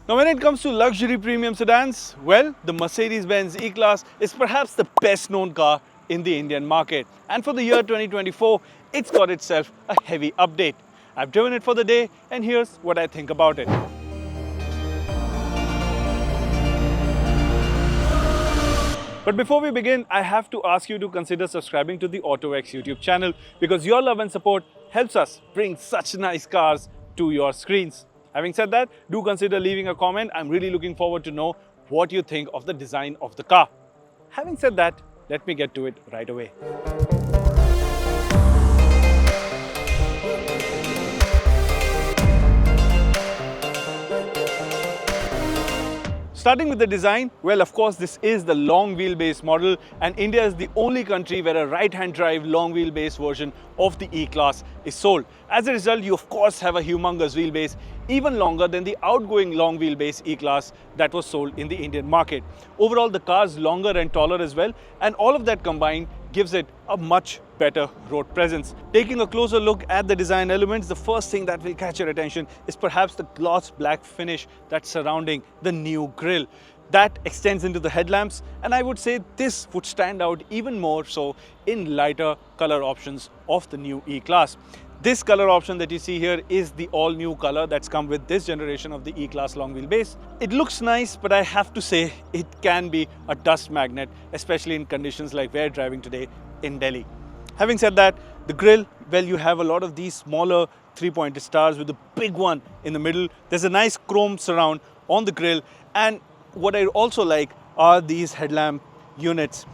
Now when it comes to luxury premium sedans, well, the Mercedes-Benz E-Class is perhaps the best known car in the Indian market. And for the year 2024, it's got itself a heavy update. I've driven it for the day and here's what I think about it. But before we begin, I have to ask you to consider subscribing to the autoX YouTube channel because your love and support helps us bring such nice cars to your screens. Having said that, do consider leaving a comment. I'm really looking forward to know what you think of the design of the car. Having said that, let me get to it right away. Starting with the design, well, of course, this is the long wheelbase model and India is the only country where a right-hand drive long wheelbase version of the E-Class is sold. As a result, you of course have a humongous wheelbase, even longer than the outgoing long wheelbase E-Class that was sold in the Indian market. Overall, the car is longer and taller as well, and all of that combined gives it a much better road presence. Taking a closer look at the design elements, the first thing that will catch your attention is perhaps the gloss black finish that's surrounding the new grille. That extends into the headlamps, and I would say this would stand out even more so in lighter color options of the new E-Class. This color option that you see here is the all-new color that's come with this generation of the E-Class long wheelbase. It looks nice, but I have to say it can be a dust magnet, especially in conditions like we're driving today in Delhi. Having said that, the grille, well, you have a lot of these smaller three-pointed stars with a big one in the middle. There's a nice chrome surround on the grille, and what I also like are these headlamp units.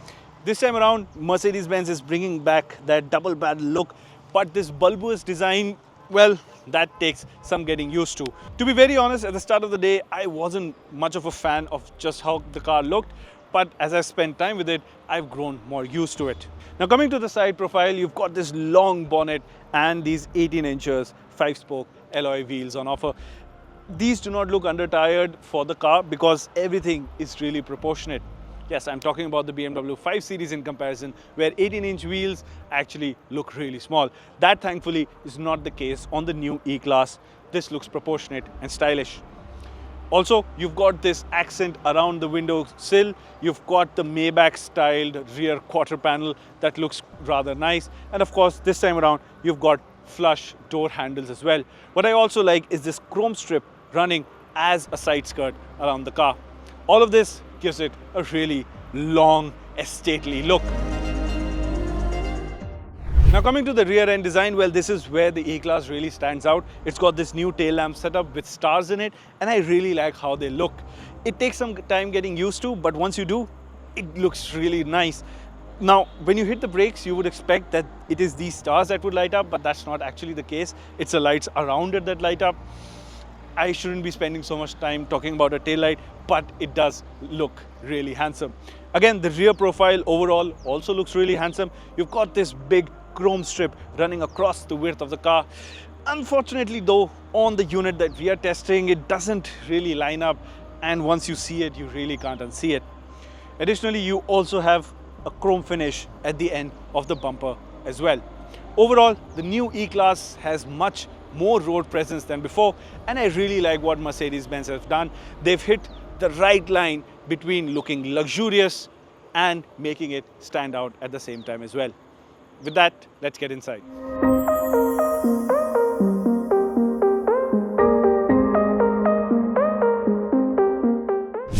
This time around, Mercedes-Benz is bringing back that double barrel look, but this bulbous design, well, that takes some getting used to. To be very honest, at the start of the day, I wasn't much of a fan of just how the car looked, but as I spent time with it, I've grown more used to it. Now coming to the side profile, you've got this long bonnet and these 18 inches 5-spoke alloy wheels on offer. These do not look under-tired for the car because everything is really proportionate. Yes, I'm talking about the BMW 5 Series in comparison, where 18-inch wheels actually look really small. That thankfully is not the case on the new E-Class. This looks proportionate and stylish. Also, you've got this accent around the window sill. You've got the Maybach-styled rear quarter panel that looks rather nice. And of course, this time around, you've got flush door handles as well. What I also like is this chrome strip running as a side skirt around the car. All of this gives it a really long, stately look. Now coming to the rear end design, well, this is where the E-Class really stands out. It's got this new tail lamp setup with stars in it, and I really like how they look. It takes some time getting used to, but once you do, it looks really nice. Now, when you hit the brakes, you would expect that it is these stars that would light up, but that's not actually the case. It's the lights around it that light up. I shouldn't be spending so much time talking about a taillight, but it does look really handsome. Again, the rear profile overall also looks really handsome. You've got this big chrome strip running across the width of the car. Unfortunately though, on the unit that we are testing, it doesn't really line up, and once you see it, you really can't unsee it. Additionally, you also have a chrome finish at the end of the bumper as well. Overall, the new E-Class has much more road presence than before, and I really like what Mercedes-Benz have done. They've hit the right line between looking luxurious and making it stand out at the same time as well. With that, let's get inside.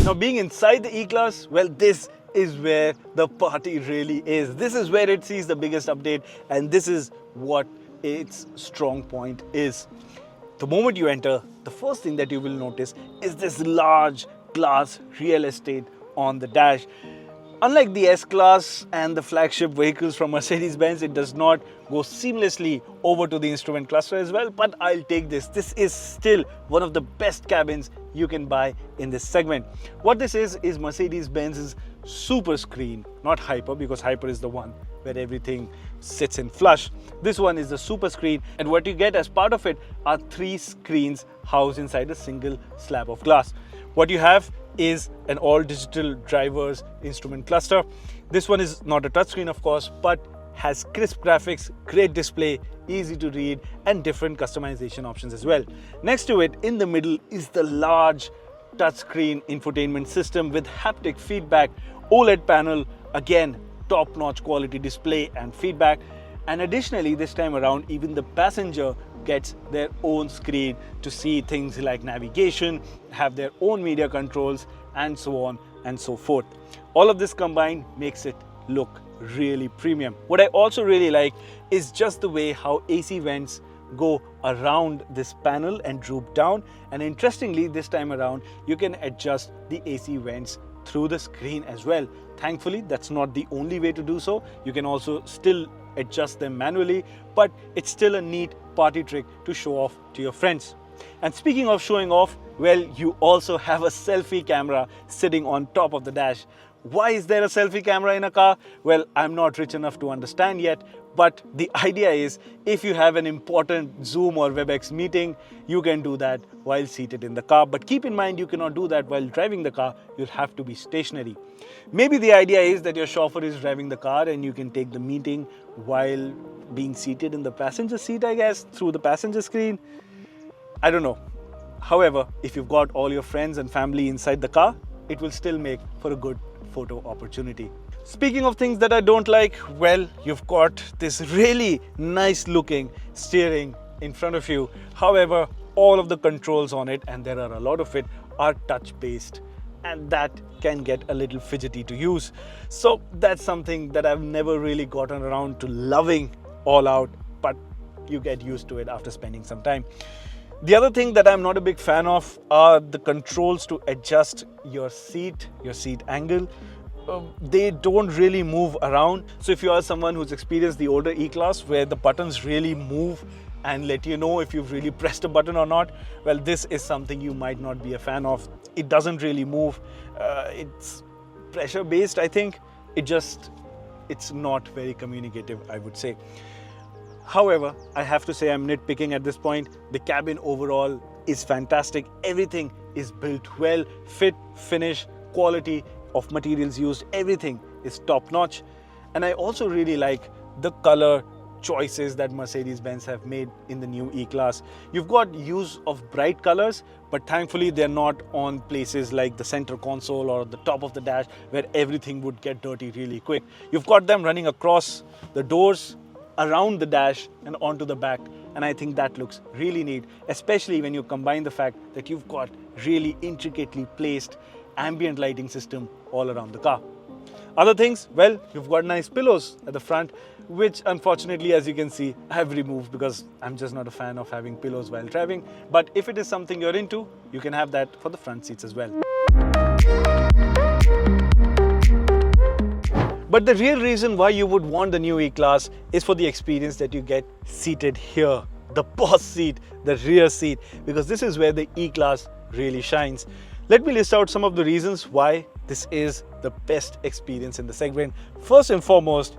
Now being inside the E-Class, well, this is where the party really is. This is where it sees the biggest update, and this is what its strong point is. The moment you enter, the first thing that you will notice is this large glass real estate on the dash. Unlike the S-Class and the flagship vehicles from Mercedes-Benz, it does not go seamlessly over to the instrument cluster as well, but I'll take this. This is still one of the best cabins you can buy in this segment. What this is Mercedes-Benz's super screen, not hyper, because hyper is the one where everything sits in flush. This one is the super screen, and what you get as part of it are 3 screens housed inside a single slab of glass. What you have is an all-digital driver's instrument cluster. This one is not a touchscreen, of course, but has crisp graphics, great display, easy to read, and different customization options as well. Next to it, in the middle, is the large touchscreen infotainment system with haptic feedback, OLED panel, again top-notch quality display and feedback. And additionally, this time around, even the passenger gets their own screen to see things like navigation, have their own media controls, and so on and so forth. All of this combined makes it look really premium. What I also really like is just the way how AC vents go around this panel and droop down. And interestingly, this time around, you can adjust the AC vents through the screen as well. Thankfully, that's not the only way to do so. You can also still adjust them manually, but it's still a neat party trick to show off to your friends. And speaking of showing off, well, you also have a selfie camera sitting on top of the dash. Why is there a selfie camera in a car? Well, I'm not rich enough to understand yet, but the idea is if you have an important Zoom or WebEx meeting, you can do that while seated in the car. But keep in mind, you cannot do that while driving the car. You'll have to be stationary. Maybe the idea is that your chauffeur is driving the car and you can take the meeting while being seated in the passenger seat, I guess, through the passenger screen. I don't know. However, if you've got all your friends and family inside the car, it will still make for a good photo opportunity. Speaking of things that I don't like, well, you've got this really nice looking steering in front of you. However, all of the controls on it, and there are a lot of it, are touch based, and that can get a little fidgety to use. So that's something that I've never really gotten around to loving all out, but you get used to it after spending some time. The other thing that I'm not a big fan of are the controls to adjust your seat angle. They don't really move around. So if you are someone who's experienced the older E-Class where the buttons really move and let you know if you've really pressed a button or not, well, this is something you might not be a fan of. It doesn't really move. It's pressure based, I think. It's not very communicative, I would say. However, I have to say I'm nitpicking at this point. The cabin overall is fantastic. Everything is built well. Fit, finish, quality of materials used, everything is top notch. And I also really like the color choices that Mercedes-Benz have made in the new E-Class. You've got use of bright colors, but thankfully they're not on places like the center console or the top of the dash where everything would get dirty really quick. You've got them running across the doors, around the dash and onto the back, and I think that looks really neat, especially when you combine the fact that you've got really intricately placed ambient lighting system all around the car. Other things, well, you've got nice pillows at the front, which unfortunately, as you can see, I have removed because I'm just not a fan of having pillows while driving. But if it is something you're into, you can have that for the front seats as well. But the real reason why you would want the new E-Class is for the experience that you get seated here, the boss seat, the rear seat, because this is where the E-Class really shines. Let me list out some of the reasons why this is the best experience in the segment. First and foremost,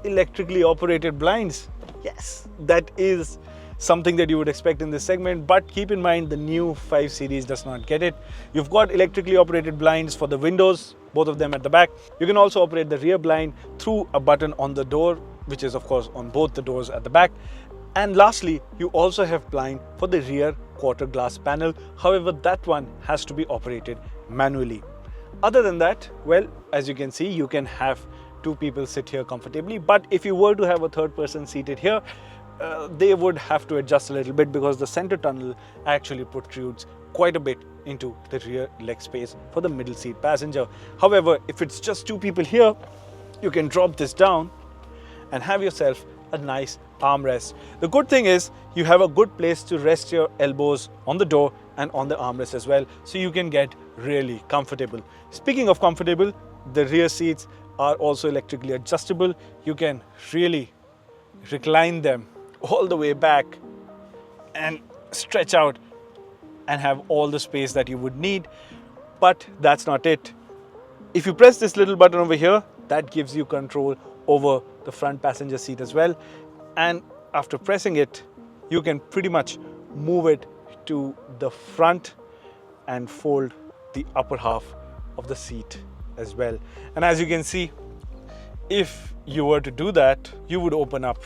electrically operated blinds. Yes, that is something that you would expect in this segment, but keep in mind the new 5 Series does not get it. You've got electrically operated blinds for the windows, both of them at the back. You can also operate the rear blind through a button on the door, which is of course on both the doors at the back. And lastly, you also have blind for the rear quarter glass panel. However, that one has to be operated manually. Other than that, well, as you can see, you can have 2 people sit here comfortably. But if you were to have a third person seated here, they would have to adjust a little bit because the center tunnel actually protrudes quite a bit into the rear leg space for the middle seat passenger. However, if it's just 2 people here, you can drop this down and have yourself a nice armrest. The good thing is you have a good place to rest your elbows on the door and on the armrest as well, so you can get really comfortable. Speaking of comfortable, the rear seats are also electrically adjustable. You can really recline them all the way back and stretch out and have all the space that you would need. But that's not it. If you press this little button over here, that gives you control over the front passenger seat as well. And after pressing it, you can pretty much move it to the front and fold the upper half of the seat as well. And as you can see, if you were to do that, you would open up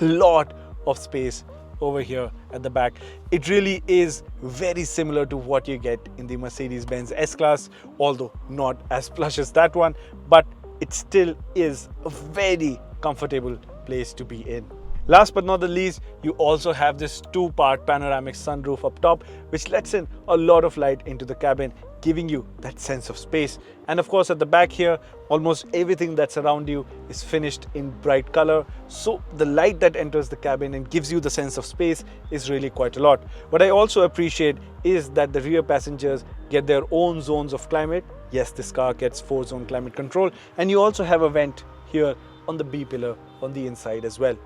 a lot of space over here at the back. It really is very similar to what you get in the Mercedes-Benz S-Class, although not as plush as that one, but it still is a very comfortable place to be in. Last but not the least, you also have this two-part panoramic sunroof up top, which lets in a lot of light into the cabin, giving you that sense of space. And of course, at the back here, almost everything that's around you is finished in bright color. So the light that enters the cabin and gives you the sense of space is really quite a lot. What I also appreciate is that the rear passengers get their own zones of climate. Yes, this car gets 4-zone climate control, and you also have a vent here on the B pillar on the inside as well.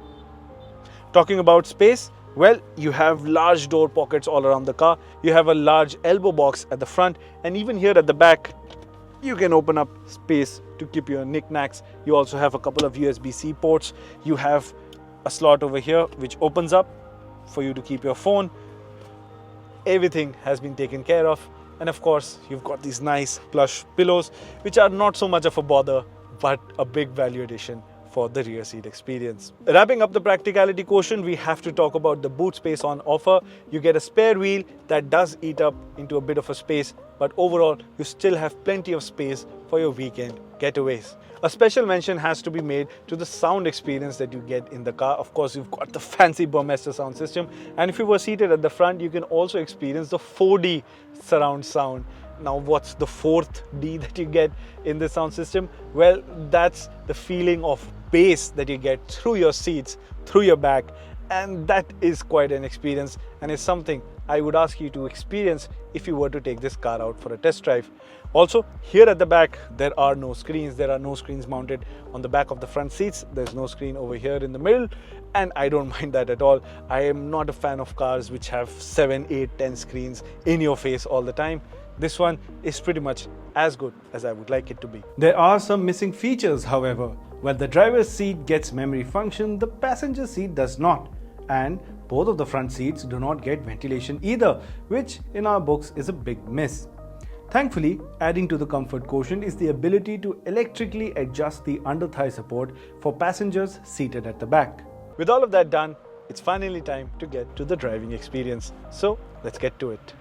Talking about space, well, you have large door pockets all around the car. You have a large elbow box at the front, and even here at the back, you can open up space to keep your knickknacks. You also have a couple of USB-C ports. You have a slot over here which opens up for you to keep your phone. Everything has been taken care of. And of course, you've got these nice plush pillows, which are not so much of a bother, but a big value addition for the rear seat experience. Wrapping up the practicality quotient, we have to talk about the boot space on offer. You get a spare wheel that does eat up into a bit of a space, but overall, you still have plenty of space for your weekend getaways. A special mention has to be made to the sound experience that you get in the car. Of course, you've got the fancy Burmester sound system, and if you were seated at the front, you can also experience the 4D surround sound. Now, what's the 4th D that you get in this sound system? Well, that's the feeling of bass that you get through your seats, through your back, and that is quite an experience, and is something I would ask you to experience if you were to take this car out for a test drive. Also, here at the back, there are no screens. There are no screens mounted on the back of the front seats. There's no screen over here in the middle, and I don't mind that at all. I am not a fan of cars which have 7, 8, 10 screens in your face all the time. This one is pretty much as good as I would like it to be. There are some missing features, however. While the driver's seat gets memory function, the passenger seat does not. And both of the front seats do not get ventilation either, which in our books is a big miss. Thankfully, adding to the comfort quotient is the ability to electrically adjust the under-thigh support for passengers seated at the back. With all of that done, it's finally time to get to the driving experience. So let's get to it.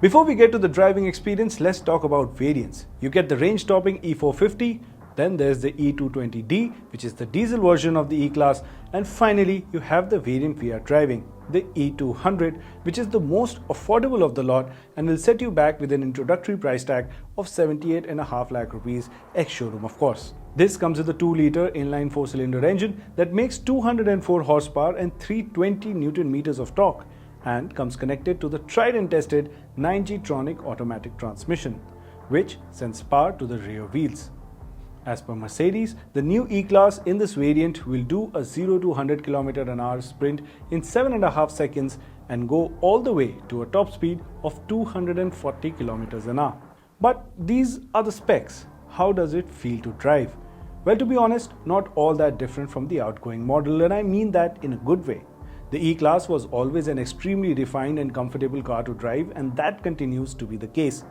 Before we get to the driving experience, let's talk about variants. You get the range-topping E450, then there's the E220D, which is the diesel version of the E-Class, and finally you have the variant we are driving, the E200, which is the most affordable of the lot and will set you back with an introductory price tag of 78.5 lakh rupees, ex-showroom of course. This comes with a 2-litre inline 4-cylinder engine that makes 204 horsepower and 320 Newton meters of torque, and comes connected to the tried and tested 9G-tronic automatic transmission, which sends power to the rear wheels. As per Mercedes, the new E-Class in this variant will do a 0 to 100 km/h sprint in 7.5 seconds and go all the way to a top speed of 240 km/h. But these are the specs. How does it feel to drive? Well, to be honest, not all that different from the outgoing model, and I mean that in a good way. The E-Class was always an extremely refined and comfortable car to drive, and that continues to be the case.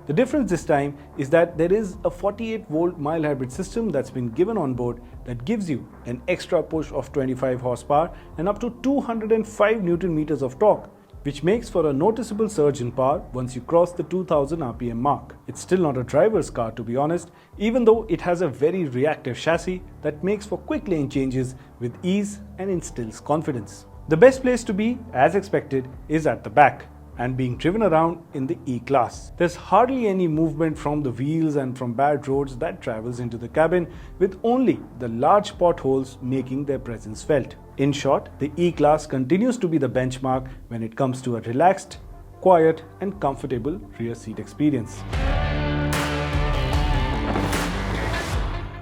The difference this time is that there is a 48-volt mild hybrid system that's been given on board that gives you an extra push of 25 horsepower and up to 205 Newton meters of torque, which makes for a noticeable surge in power once you cross the 2000 RPM mark. It's still not a driver's car, to be honest, even though it has a very reactive chassis that makes for quick lane changes with ease and instills confidence. The best place to be, as expected, is at the back and being driven around in the E-Class. There's hardly any movement from the wheels and from bad roads that travels into the cabin, with only the large potholes making their presence felt. In short, the E-Class continues to be the benchmark when it comes to a relaxed, quiet and comfortable rear seat experience.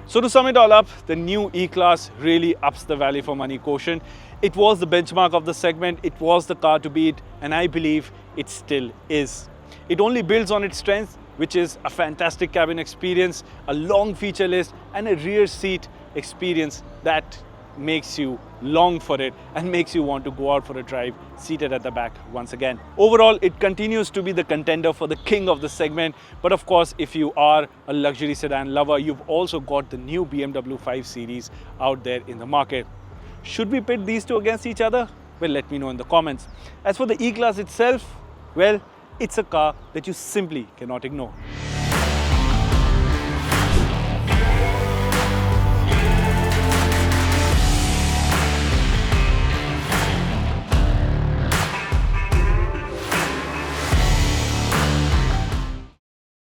So to sum it all up, the new E-Class really ups the value for money quotient. It was the benchmark of the segment, it was the car to beat, and I believe it still is. It only builds on its strengths, which is a fantastic cabin experience, a long feature list, and a rear seat experience that makes you long for it and makes you want to go out for a drive seated at the back once again. Overall, it continues to be the contender for the king of the segment. But of course, if you are a luxury sedan lover, you've also got the new BMW 5 Series out there in the market. Should we pit these two against each other? Well, let me know in the comments. As for the E-Class itself, well, it's a car that you simply cannot ignore.